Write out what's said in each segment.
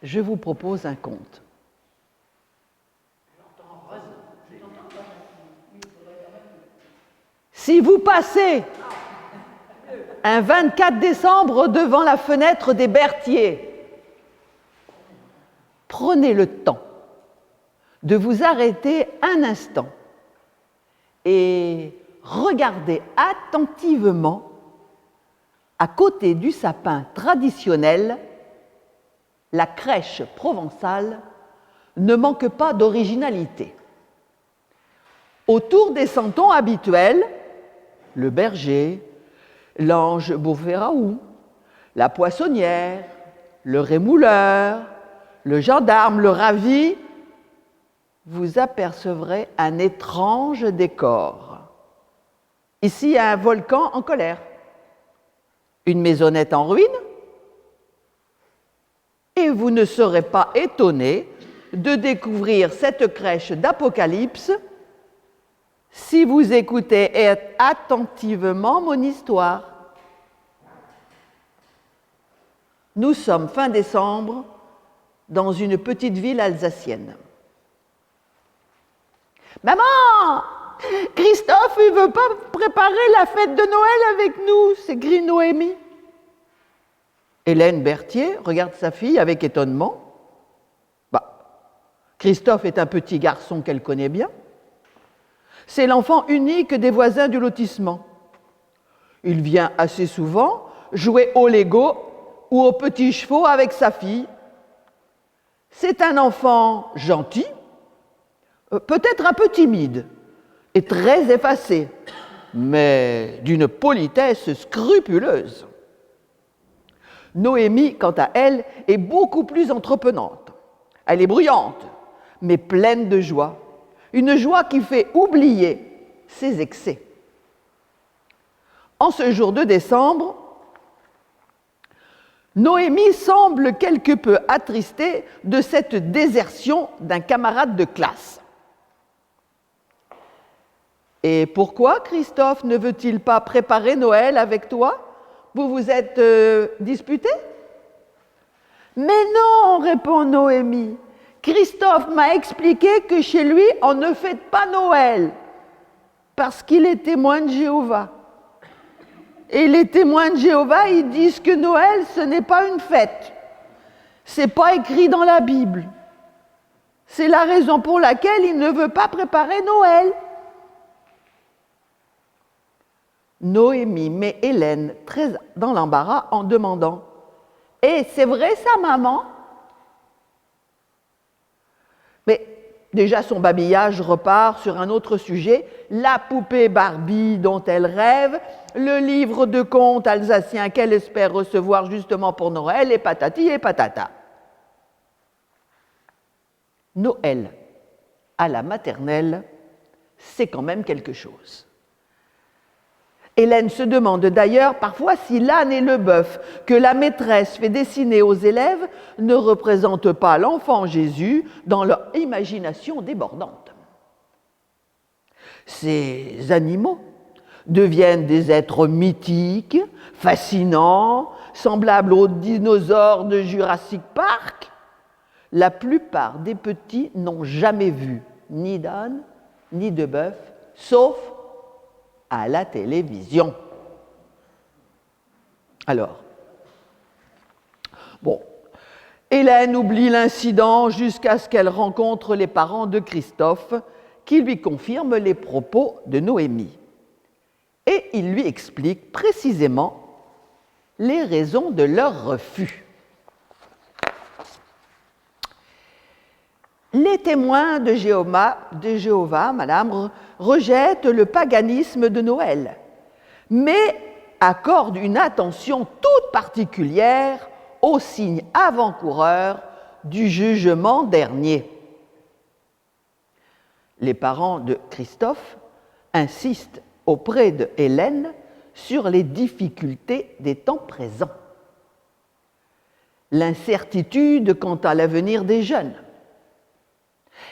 je vous propose un conte. Si vous passez un 24 décembre devant la fenêtre des Berthiers, prenez le temps de vous arrêter un instant et regardez attentivement à côté du sapin traditionnel. La crèche provençale ne manque pas d'originalité. Autour des santons habituels, le berger, l'ange Bourféraoult, la poissonnière, le rémouleur, le gendarme, le ravi, vous apercevrez un étrange décor. Ici, un volcan en colère, une maisonnette en ruine, et vous ne serez pas étonné de découvrir cette crèche d'Apocalypse si vous écoutez attentivement mon histoire. Nous sommes fin décembre dans une petite ville alsacienne. Maman, Christophe, il ne veut pas préparer la fête de Noël avec nous, s'écrie Noémie. Hélène Berthier regarde sa fille avec étonnement. Christophe est un petit garçon qu'elle connaît bien. C'est l'enfant unique des voisins du lotissement. Il vient assez souvent jouer au Lego ou aux petits chevaux avec sa fille. C'est un enfant gentil, peut-être un peu timide et très effacé, mais d'une politesse scrupuleuse. Noémie, quant à elle, est beaucoup plus entreprenante. Elle est bruyante, mais pleine de joie. Une joie qui fait oublier ses excès. En ce jour de décembre, Noémie semble quelque peu attristée de cette désertion d'un camarade de classe. Et pourquoi Christophe ne veut-il pas préparer Noël avec toi ? Vous vous êtes disputés ? Mais non, répond Noémie. Christophe m'a expliqué que chez lui, on ne fête pas Noël parce qu'il est témoin de Jéhovah. Et les témoins de Jéhovah, ils disent que Noël, ce n'est pas une fête. C'est pas écrit dans la Bible. C'est la raison pour laquelle il ne veut pas préparer Noël. Noémie met Hélène très dans l'embarras en demandant « Et c'est vrai ça, maman ?» Mais déjà son babillage repart sur un autre sujet, la poupée Barbie dont elle rêve, le livre de contes alsacien qu'elle espère recevoir justement pour Noël, et patati et patata. Noël à la maternelle, c'est quand même quelque chose. Hélène se demande d'ailleurs parfois si l'âne et le bœuf que la maîtresse fait dessiner aux élèves ne représentent pas l'enfant Jésus dans leur imagination débordante. Ces animaux deviennent des êtres mythiques, fascinants, semblables aux dinosaures de Jurassic Park. La plupart des petits n'ont jamais vu ni d'âne, ni de bœuf, sauf à la télévision. Alors, Hélène oublie l'incident jusqu'à ce qu'elle rencontre les parents de Christophe qui lui confirment les propos de Noémie. Et ils lui expliquent précisément les raisons de leur refus. Les témoins de Jéhovah, madame, rejettent le paganisme de Noël, mais accordent une attention toute particulière aux signes avant-coureurs du jugement dernier. Les parents de Christophe insistent auprès de Hélène sur les difficultés des temps présents. L'incertitude quant à l'avenir des jeunes,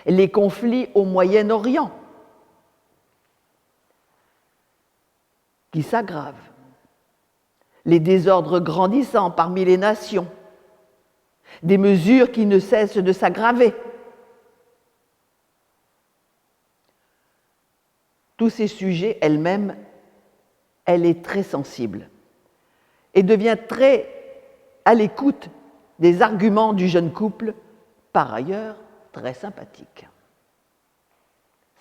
les conflits au Moyen-Orient qui s'aggravent, les désordres grandissants parmi les nations, des mesures qui ne cessent de s'aggraver. Tous ces sujets, elle-même, elle est très sensible et devient très à l'écoute des arguments du jeune couple, par ailleurs très sympathique.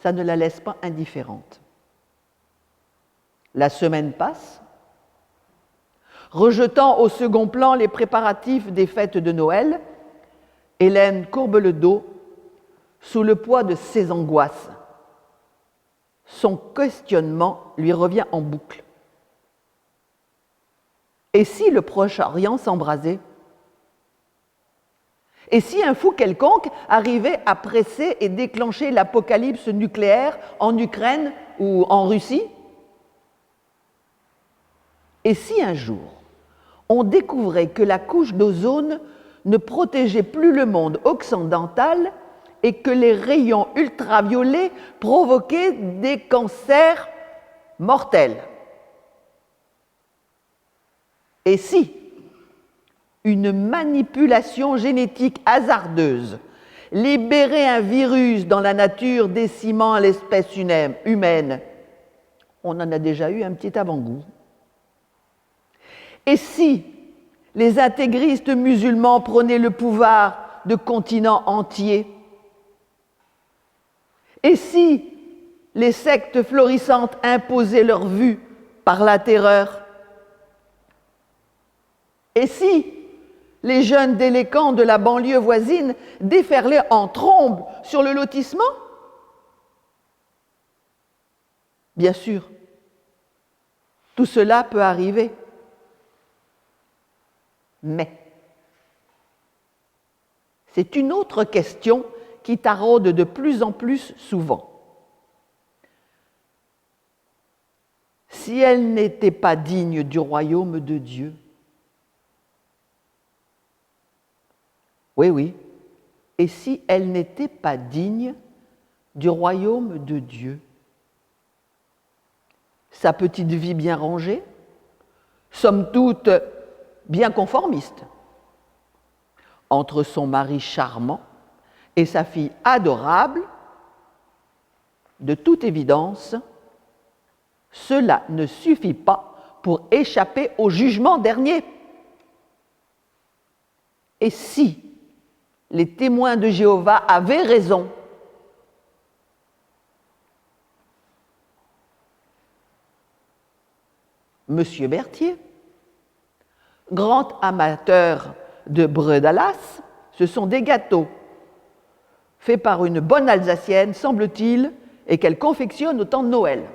Ça ne la laisse pas indifférente. La semaine passe, rejetant au second plan les préparatifs des fêtes de Noël, Hélène courbe le dos sous le poids de ses angoisses. Son questionnement lui revient en boucle. Et si le Proche-Orient s'embrasait? Et si un fou quelconque arrivait à presser et déclencher l'apocalypse nucléaire en Ukraine ou en Russie? Et si un jour, on découvrait que la couche d'ozone ne protégeait plus le monde occidental et que les rayons ultraviolets provoquaient des cancers mortels? Et si une manipulation génétique hasardeuse libérait un virus dans la nature décimant l'espèce humaine? On en a déjà eu un petit avant-goût. Et si les intégristes musulmans prenaient le pouvoir de continents entiers? Et si les sectes florissantes imposaient leur vue par la terreur? Et si les jeunes délinquants de la banlieue voisine déferlaient en trombe sur le lotissement? Bien sûr, tout cela peut arriver. Mais c'est une autre question qui taraude de plus en plus souvent. Si elle n'était pas digne du royaume de Dieu? Oui, et si elle n'était pas digne du royaume de Dieu? Sa petite vie bien rangée, somme toute bien conformiste, entre son mari charmant et sa fille adorable, de toute évidence, cela ne suffit pas pour échapper au jugement dernier. Et si les témoins de Jéhovah avaient raison? Monsieur Berthier, grand amateur de bredalas, ce sont des gâteaux faits par une bonne Alsacienne, semble-t-il, et qu'elle confectionne au temps de Noël.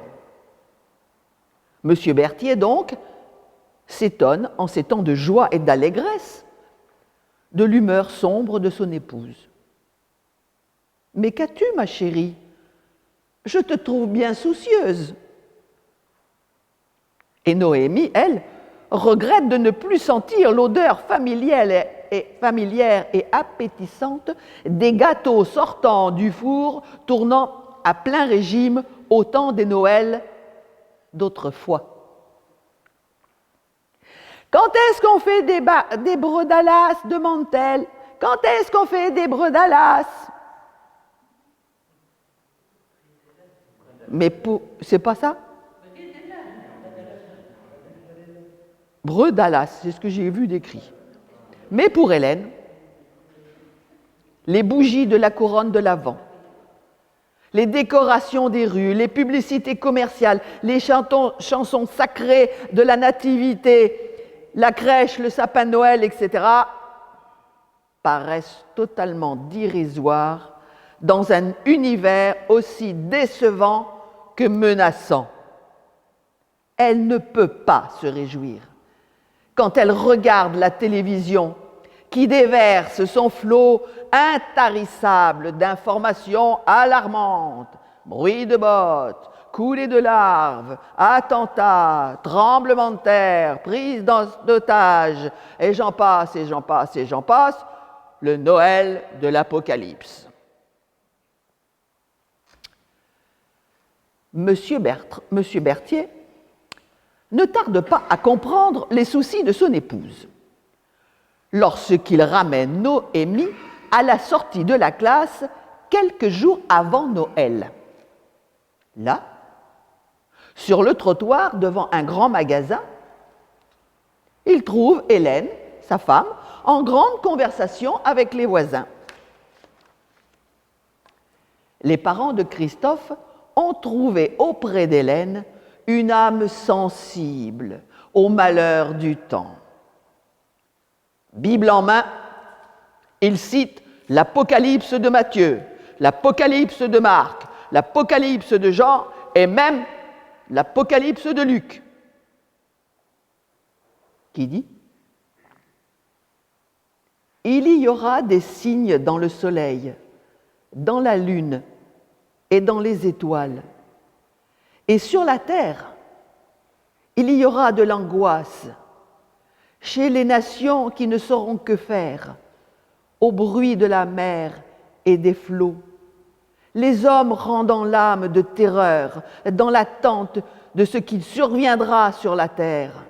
Monsieur Berthier, donc, s'étonne, en ces temps de joie et d'allégresse, de l'humeur sombre de son épouse. « Mais qu'as-tu, ma chérie? Je te trouve bien soucieuse. » Et Noémie, elle, regrette de ne plus sentir l'odeur familière et appétissante des gâteaux sortant du four, tournant à plein régime au temps des Noëls d'autrefois. Quand est-ce qu'on fait des bredalas, demande-t-elle. Quand est-ce qu'on fait des bredalas? Mais c'est pas ça? Bredalas, c'est ce que j'ai vu décrit. Mais pour Hélène, les bougies de la couronne de l'Avent, les décorations des rues, les publicités commerciales, les chansons sacrées de la nativité, la crèche, le sapin de Noël, etc., paraissent totalement dérisoires dans un univers aussi décevant que menaçant. Elle ne peut pas se réjouir quand elle regarde la télévision qui déverse son flot intarissable d'informations alarmantes, bruits de bottes, coulées de larves, attentats, tremblements de terre, prises d'otages, et j'en passe, et j'en passe, et j'en passe, le Noël de l'Apocalypse. Monsieur Berthier ne tarde pas à comprendre les soucis de son épouse. lorsqu'il ramène Noémie à la sortie de la classe quelques jours avant Noël. Là, sur le trottoir devant un grand magasin, il trouve Hélène, sa femme, en grande conversation avec les voisins. Les parents de Christophe ont trouvé auprès d'Hélène une âme sensible au malheur du temps. Bible en main, ils citent l'Apocalypse de Matthieu, l'Apocalypse de Marc, l'Apocalypse de Jean et même l'Apocalypse de Luc. Qui dit ? Il y aura des signes dans le soleil, dans la lune et dans les étoiles. Et sur la terre, il y aura de l'angoisse chez les nations qui ne sauront que faire, au bruit de la mer et des flots, les hommes rendant l'âme de terreur dans l'attente de ce qui surviendra sur la terre.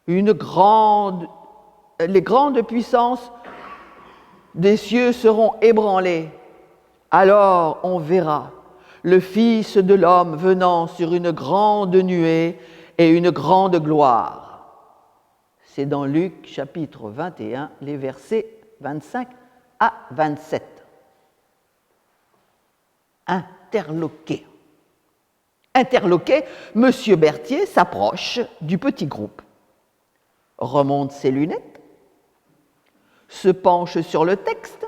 Les grandes puissances des cieux seront ébranlées. Alors on verra le Fils de l'homme venant sur une grande nuée et une grande gloire. C'est dans Luc chapitre 21, les versets 25 à 27. Interloqué, M. Berthier s'approche du petit groupe, remonte ses lunettes, se penche sur le texte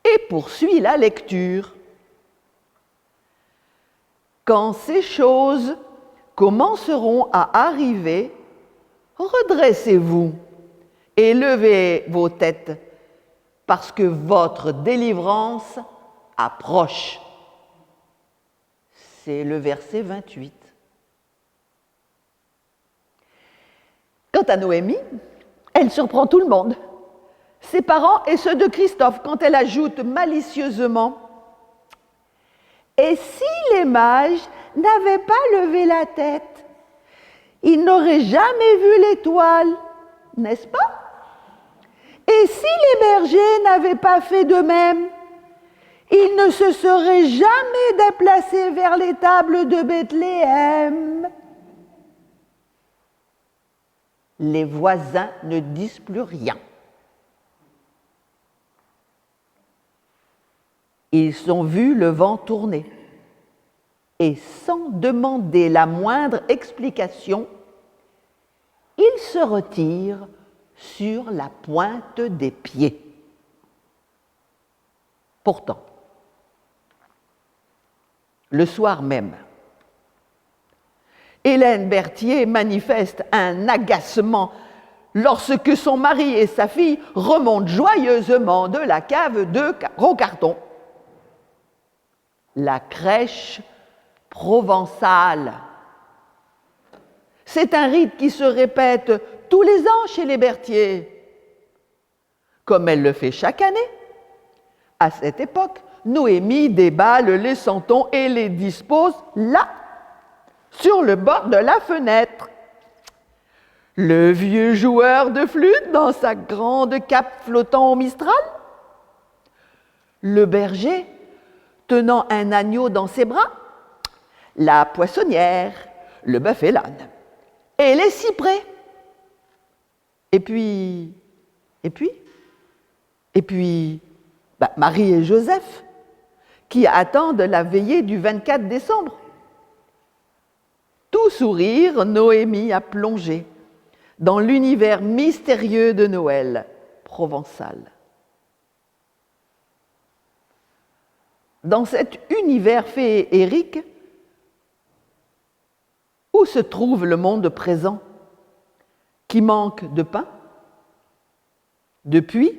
et poursuit la lecture. Quand ces choses commenceront à arriver, redressez-vous et levez vos têtes, parce que votre délivrance approche. C'est le verset 28. Quant à Noémie, elle surprend tout le monde, ses parents et ceux de Christophe, quand elle ajoute malicieusement « Et si les mages n'avaient pas levé la tête, ils n'auraient jamais vu l'étoile, n'est-ce pas? Et si les bergers n'avaient pas fait de même, ils ne se seraient jamais déplacés vers l'étable de Bethléem. » Les voisins ne disent plus rien. Ils ont vu le vent tourner et sans demander la moindre explication, ils se retirent sur la pointe des pieds. Pourtant, le soir même, Hélène Berthier manifeste un agacement lorsque son mari et sa fille remontent joyeusement de la cave de Rocarton. La crèche provençale. C'est un rite qui se répète tous les ans chez les Berthier, comme elle le fait chaque année. À cette époque, Noémie déballe les santons et les dispose là, sur le bord de la fenêtre. Le vieux joueur de flûte dans sa grande cape flottant au Mistral, le berger tenant un agneau dans ses bras, la poissonnière, le bœuf et l'âne, et les cyprès. Et puis, Marie et Joseph, qui attendent la veillée du 24 décembre. Tout sourire, Noémie a plongé dans l'univers mystérieux de Noël provençal. Dans cet univers féerique, où se trouve le monde présent, qui manque de pain, de puits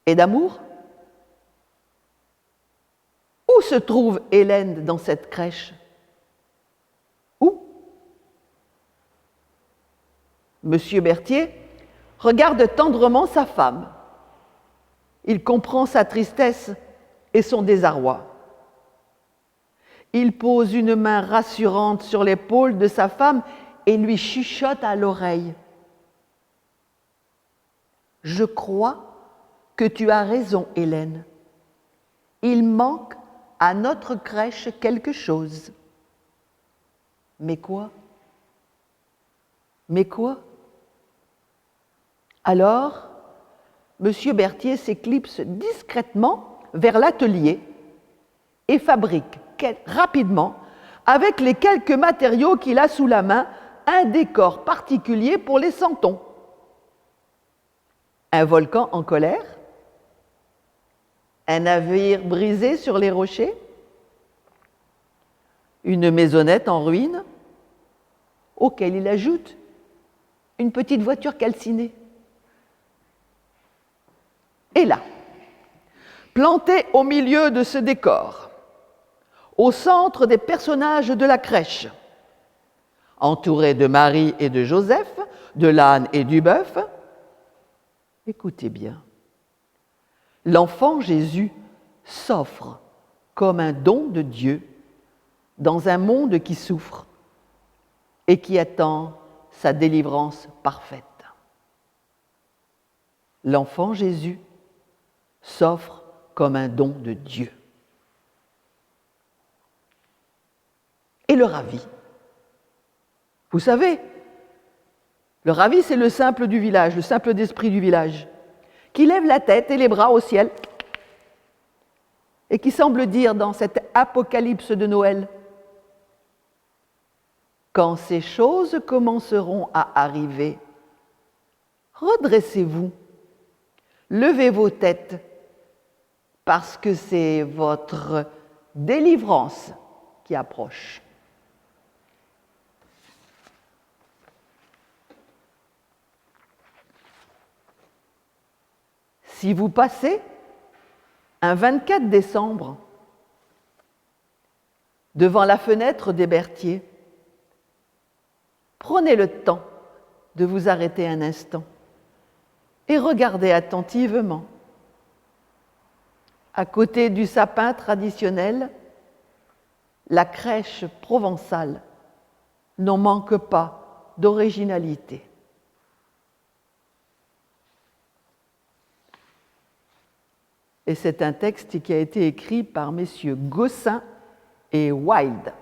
et d'amour? Où se trouve Hélène dans cette crèche? Où? Monsieur Berthier regarde tendrement sa femme. Il comprend sa tristesse et son désarroi. Il pose une main rassurante sur l'épaule de sa femme et lui chuchote à l'oreille. Je crois que tu as raison, Hélène. Il manque à notre crèche quelque chose. Mais quoi? Mais quoi? Alors, M. Berthier s'éclipse discrètement vers l'atelier et fabrique rapidement, avec les quelques matériaux qu'il a sous la main, un décor particulier pour les santons. Un volcan en colère, un navire brisé sur les rochers, une maisonnette en ruine, auquel il ajoute une petite voiture calcinée. Et là, planté au milieu de ce décor, au centre des personnages de la crèche, entouré de Marie et de Joseph, de l'âne et du bœuf, écoutez bien, l'enfant Jésus s'offre comme un don de Dieu dans un monde qui souffre et qui attend sa délivrance parfaite. L'enfant Jésus s'offre comme un don de Dieu. Et le ravi. Vous savez, le ravi, c'est le simple du village, le simple d'esprit du village, qui lève la tête et les bras au ciel et qui semble dire dans cette apocalypse de Noël: quand ces choses commenceront à arriver, redressez-vous, levez vos têtes, parce que c'est votre délivrance qui approche. Si vous passez un 24 décembre devant la fenêtre des Berthier, prenez le temps de vous arrêter un instant et regardez attentivement. À côté du sapin traditionnel, la crèche provençale n'en manque pas d'originalité. Et c'est un texte qui a été écrit par messieurs Gossin et Wilde.